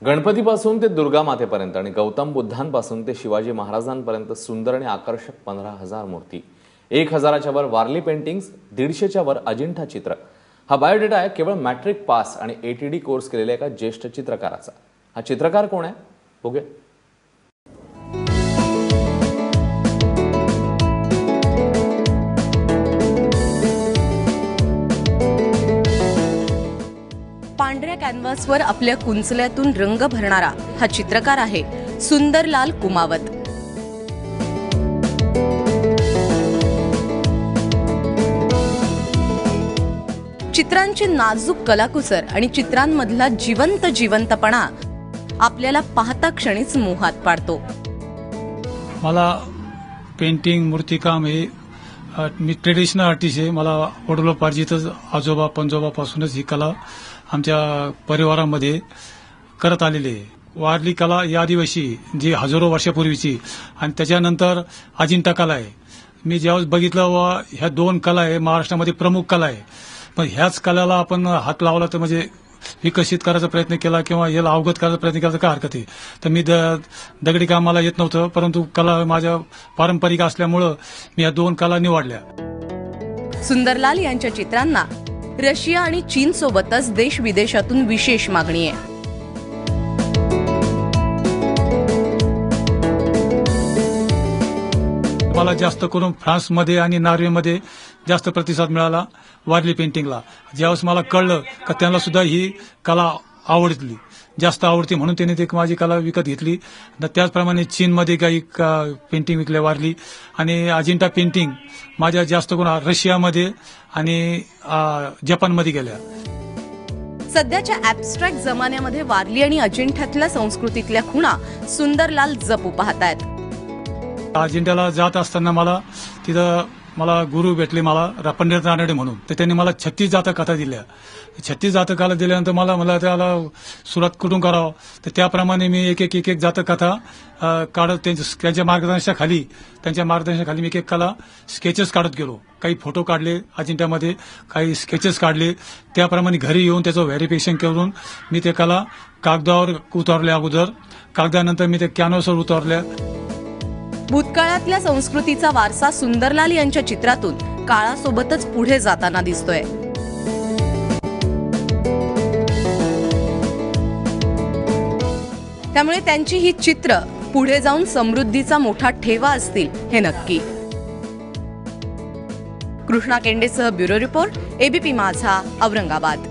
गणपतीपासून ते दुर्गा मातेपर्यंत आणि गौतम बुद्धांपासून ते शिवाजी महाराजांपर्यंत सुंदर आणि आकर्षक 15,000 मूर्ती, 1,000च्या वर वारली पेंटिंग्स, 150च्या वर अजिंठा चित्र. हा बायोडेटा आहे केवळ मॅट्रिक पास आणि ATD कोर्स केलेल्या एका ज्येष्ठ चित्रकाराचा. हा चित्रकार कोण आहे बघूया. पांढऱ्या कॅनव्हासवर आपल्या कुंचल्यातून रंग भरणारा हा चित्रकार आहे सुंदरलाल कुमावत. चित्रांची नाजूक कलाकुसर आणि चित्रांमधला जिवंतपणा आपल्याला पाहता क्षणीच मोहात पाडतो. मला पेंटिंग, मूर्तिकाम हे मी ट्रेडिशनल आर्टिस्ट आहे. मला वडिलोपार्जितच आजोबा पंजोबापासूनच ही कला आमच्या परिवारामध्ये करत आलेली आहे. वारली कला ही आदिवासी जी हजारो वर्षापूर्वीची आणि त्याच्यानंतर अजिंठा कला आहे. मी ज्यावेळेस बघितलं व ह्या दोन कला आहे महाराष्ट्रामध्ये प्रमुख कला आहे. पण ह्याच कलेला आपण हात लावला तर म्हणजे विकसित करायचा प्रयत्न केला किंवा याला अवगत करायचा प्रयत्न केला तर काय हरकत आहे. तर मी दगडी काम मला येत नव्हतं, परंतु कला माझ्या पारंपरिक असल्यामुळं मी या दोन कला निवडल्या. सुंदरलाल यांच्या चित्रांना रशिया आणि चीन सोबतच देश विदेशातून विशेष मागणी आहे. मला जास्त करून फ्रान्समध्ये आणि नॉर्वेमध्ये जास्त प्रतिसाद मिळाला वारली पेंटिंगला. ज्यावेळेस मला कळलं का त्यांना सुद्धा ही कला आवडली, जास्त आवडते, म्हणून त्यांनी ती माझी कला विकत घेतली. त्याचप्रमाणे चीनमध्ये काही पेंटिंग विकल्या वारली आणि अजिंठा पेंटिंग माझ्या जास्त करून रशियामध्ये आणि जपानमध्ये गेल्या. सध्याच्या ऍब्स्ट्रॅक्ट जमान्यामध्ये वारली आणि अजिंठ्यातल्या संस्कृतीतल्या खुणा सुंदरलाल जपू पाहतायत. अजिंठ्याला जात असताना मला गुरु भेटले, मला पंडित रानडे म्हणून. तर त्यांनी मला 36 जातक कथा दिल्या. 36 जातक कथा दिल्यानंतर मला त्याला सुरुवात कुठून करावं, तर त्याप्रमाणे मी एक जातक कथा काढत त्यांच्या मार्गदर्शनाखाली मी एक कला स्केचेस काढत गेलो. काही फोटो काढले अजिंठ्यामध्ये, काही स्केचेस काढले. त्याप्रमाणे घरी येऊन त्याचं व्हेरिफिकेशन करून मी ते कला कागदावर उतरल्या. अगोदर कागदानंतर मी ते कॅनव्हासवर उतरल्या. भूतकाळातल्या संस्कृतीचा वारसा सुंदरलाल यांच्या चित्रातून काळासोबतच पुढे जाताना दिसतोय. त्यामुळे त्यांची ही चित्र पुढे जाऊन समृद्धीचा मोठा ठेवा असतील हे नक्की. कृष्णा केंडेसह ब्युरो रिपोर्ट, ABP माझा, औरंगाबाद.